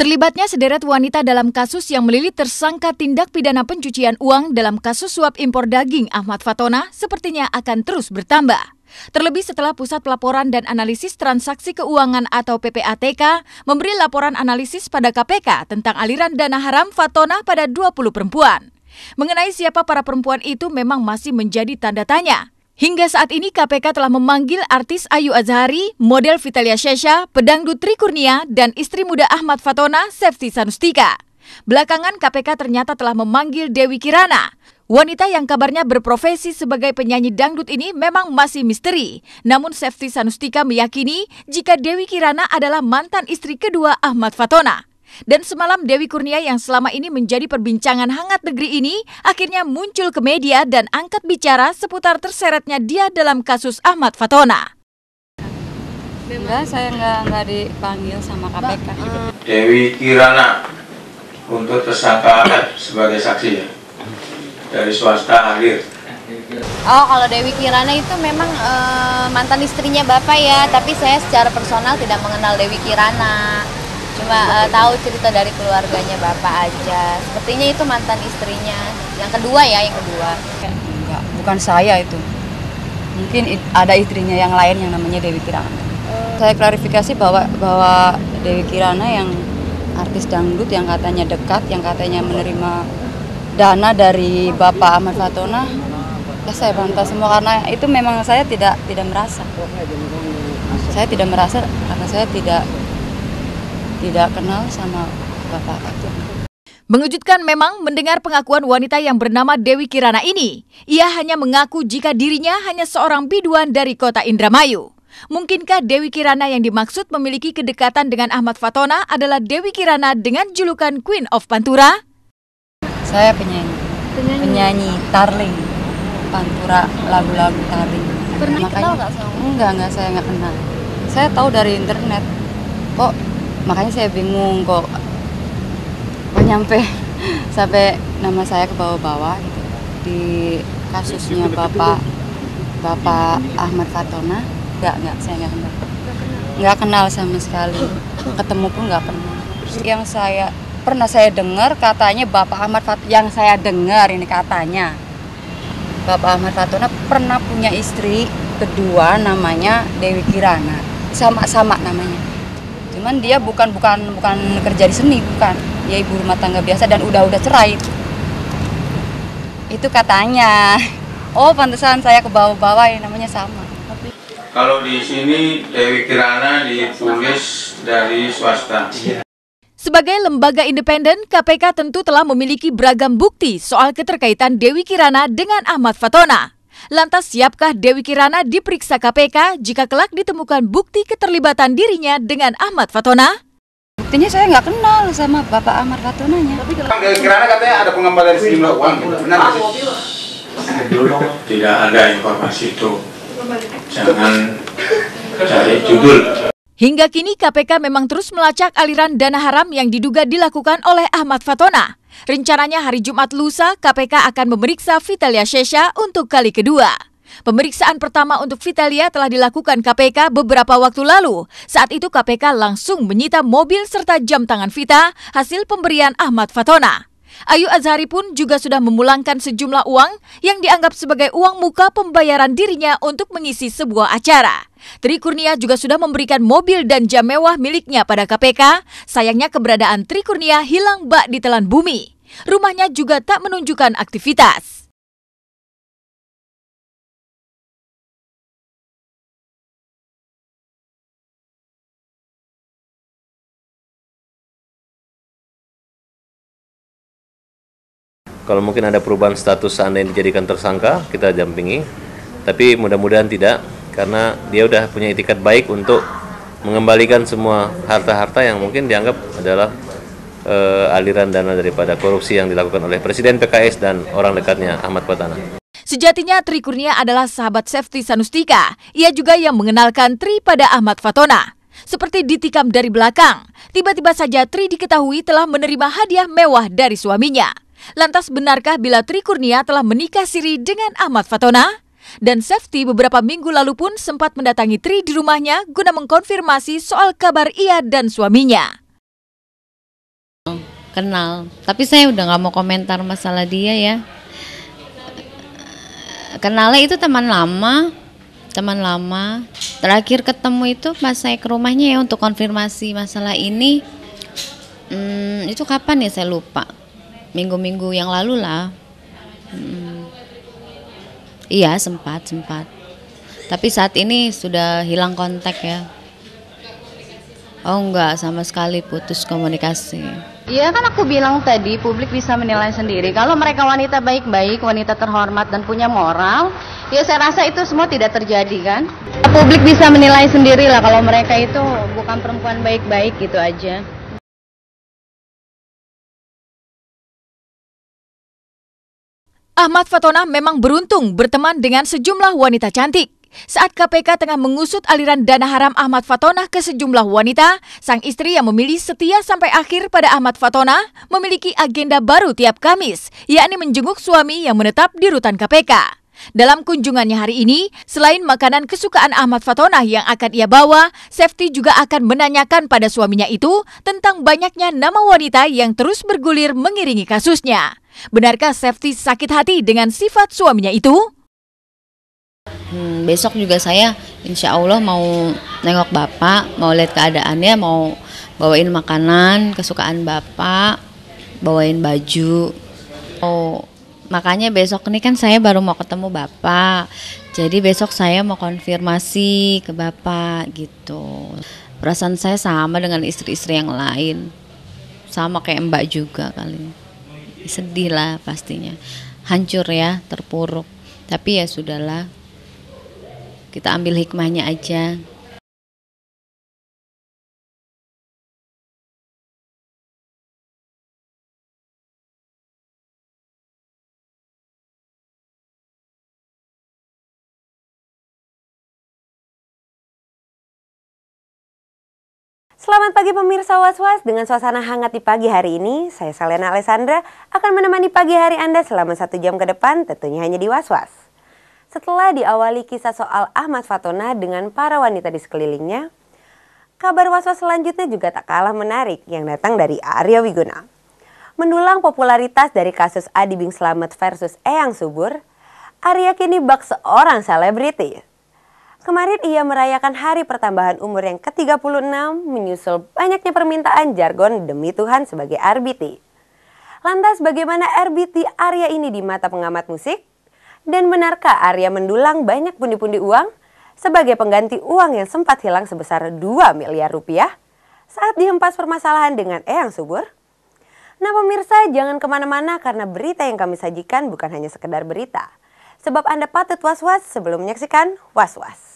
Terlibatnya sederet wanita dalam kasus yang melilit tersangka tindak pidana pencucian uang dalam kasus suap impor daging Ahmad Fatona sepertinya akan terus bertambah. Terlebih setelah Pusat Pelaporan dan Analisis Transaksi Keuangan atau PPATK memberi laporan analisis pada KPK tentang aliran dana haram Fatona pada 20 perempuan. Mengenai siapa para perempuan itu memang masih menjadi tanda tanya. Hingga saat ini KPK telah memanggil artis Ayu Azhari, model Vitalia Shesha, pedangdut Tri Kurnia, dan istri muda Ahmad Fatona, Sefty Sanustika. Belakangan KPK ternyata telah memanggil Dewi Kirana. Wanita yang kabarnya berprofesi sebagai penyanyi dangdut ini memang masih misteri. Namun Sefty Sanustika meyakini jika Dewi Kirana adalah mantan istri kedua Ahmad Fatona. Dan semalam Dewi Kurnia yang selama ini menjadi perbincangan hangat negeri ini akhirnya muncul ke media dan angkat bicara seputar terseretnya dia dalam kasus Ahmad Fatona. Enggak, saya enggak dipanggil sama KPK. Dewi Kirana untuk tersangka sebagai saksi ya, dari swasta hadir. Oh, kalau Dewi Kirana itu memang mantan istrinya Bapak ya, tapi saya secara personal tidak mengenal Dewi Kirana. Cuma tahu cerita dari keluarganya Bapak aja. Sepertinya itu mantan istrinya. Yang kedua ya, yang kedua. Enggak, bukan saya itu. Mungkin ada istrinya yang lain yang namanya Dewi Kirana. Saya klarifikasi bahwa Dewi Kirana yang artis dangdut yang katanya dekat, yang katanya menerima dana dari Bapak Ahmad Fatona, ya saya bantah semua karena itu memang saya tidak merasa. Saya tidak merasa karena saya tidak kenal sama Bapak itu. Mengejutkan memang mendengar pengakuan wanita yang bernama Dewi Kirana ini. Ia hanya mengaku jika dirinya hanya seorang biduan dari kota Indramayu. Mungkinkah Dewi Kirana yang dimaksud memiliki kedekatan dengan Ahmad Fatona adalah Dewi Kirana dengan julukan Queen of Pantura? Saya penyanyi tarling, Pantura, lagu-lagu tarling. Pernah kenal nggak sama? Enggak, saya nggak kenal. Saya tahu dari internet. Makanya saya bingung kok nyampe sampai nama saya ke bawah-bawah gitu. Di kasusnya Bapak Ahmad Fatona, saya nggak kenal sama sekali. Ketemu pun nggak pernah. Yang saya dengar katanya Bapak Ahmad Fatona, yang saya dengar ini katanya Bapak Ahmad Fatona pernah punya istri kedua namanya Dewi Kirana, sama namanya. Cuman dia bukan kerja di seni, bukan. Dia ibu rumah tangga biasa dan udah cerai. Itu katanya. Oh, pantesan saya ke bawah-bawah yang namanya sama. Kalau di sini Dewi Kirana ditulis dari swasta. Sebagai lembaga independen, KPK tentu telah memiliki beragam bukti soal keterkaitan Dewi Kirana dengan Ahmad Fatona. Lantas siapkah Dewi Kirana diperiksa KPK jika kelak ditemukan bukti keterlibatan dirinya dengan Ahmad Fatona? Buktinya saya nggak kenal sama Bapak Ahmad Fatonanya. Dewi Kirana katanya ada pengembalian sejumlah uang, benar nggak sih? Tidak ada informasi itu. Jangan cari judul. Hingga kini KPK memang terus melacak aliran dana haram yang diduga dilakukan oleh Ahmad Fatona. Rencananya hari Jumat lusa, KPK akan memeriksa Vitalia Shesha untuk kali kedua. Pemeriksaan pertama untuk Vitalia telah dilakukan KPK beberapa waktu lalu. Saat itu KPK langsung menyita mobil serta jam tangan Vita hasil pemberian Ahmad Fatona. Ayu Azhari pun juga sudah memulangkan sejumlah uang yang dianggap sebagai uang muka pembayaran dirinya untuk mengisi sebuah acara. Tri Kurnia juga sudah memberikan mobil dan jam mewah miliknya pada KPK. Sayangnya keberadaan Tri Kurnia hilang bak di telan bumi. Rumahnya juga tak menunjukkan aktivitas. Kalau mungkin ada perubahan status seandainya dijadikan tersangka, kita dampingi. Tapi mudah-mudahan tidak, karena dia udah punya itikat baik untuk mengembalikan semua harta-harta yang mungkin dianggap adalah aliran dana daripada korupsi yang dilakukan oleh Presiden PKS dan orang dekatnya Ahmad Fatona. Sejatinya Tri Kurnia adalah sahabat Sefty Sanustika. Ia juga yang mengenalkan Tri pada Ahmad Fatona. Seperti ditikam dari belakang, tiba-tiba saja Tri diketahui telah menerima hadiah mewah dari suaminya. Lantas benarkah bila Tri Kurnia telah menikah siri dengan Ahmad Fatona? Dan Sefty beberapa minggu lalu pun sempat mendatangi Tri di rumahnya guna mengkonfirmasi soal kabar ia dan suaminya. kenal. Tapi saya udah nggak mau komentar masalah dia ya. Kenalnya itu teman lama. Terakhir ketemu itu pas saya ke rumahnya ya untuk konfirmasi masalah ini. Itu kapan ya saya lupa. Minggu-minggu yang lalu lah. Iya sempat. Tapi saat ini sudah hilang kontak ya. Oh enggak, sama sekali putus komunikasi. Iya kan aku bilang tadi, publik bisa menilai sendiri. Kalau mereka wanita baik-baik, wanita terhormat dan punya moral, ya saya rasa itu semua tidak terjadi kan. Publik bisa menilai sendiri lah kalau mereka itu bukan perempuan baik-baik gitu aja. Ahmad Fatona memang beruntung berteman dengan sejumlah wanita cantik. Saat KPK tengah mengusut aliran dana haram Ahmad Fatona ke sejumlah wanita, sang istri yang memilih setia sampai akhir pada Ahmad Fatona memiliki agenda baru tiap Kamis, yakni menjenguk suami yang menetap di rutan KPK. Dalam kunjungannya hari ini, selain makanan kesukaan Ahmad Fatona yang akan ia bawa, Safety juga akan menanyakan pada suaminya itu tentang banyaknya nama wanita yang terus bergulir mengiringi kasusnya. Benarkah Safety sakit hati dengan sifat suaminya itu? Besok juga saya insya Allah mau nengok bapak, mau lihat keadaannya, mau bawain makanan kesukaan bapak, bawain baju. Makanya besok ini kan saya baru mau ketemu bapak, jadi besok saya mau konfirmasi ke bapak gitu. Perasaan saya sama dengan istri-istri yang lain, sama kayak mbak juga kali. Sedih lah pastinya, hancur ya, terpuruk. Tapi ya sudahlah. Kita ambil hikmahnya aja. Selamat pagi pemirsa Was-Was, dengan suasana hangat di pagi hari ini, saya Selena Alessandra akan menemani pagi hari Anda selama 1 jam ke depan, tentunya hanya di Was-Was. Setelah diawali kisah soal Ahmad Fatona dengan para wanita di sekelilingnya, kabar Was-Was selanjutnya juga tak kalah menarik yang datang dari Arya Wiguna. Mendulang popularitas dari kasus Adi Bing Slamet versus Eyang Subur, Arya kini bak seorang selebriti. Kemarin ia merayakan hari pertambahan umur yang ke-36 menyusul banyaknya permintaan jargon demi Tuhan sebagai RBT. Lantas bagaimana RBT Arya ini di mata pengamat musik? Dan benarkah Arya mendulang banyak pundi-pundi uang sebagai pengganti uang yang sempat hilang sebesar 2 miliar rupiah saat dihempas permasalahan dengan Eyang Subur? Nah pemirsa, jangan kemana-mana karena berita yang kami sajikan bukan hanya sekedar berita. Sebab Anda patut was-was sebelum menyaksikan Was-Was.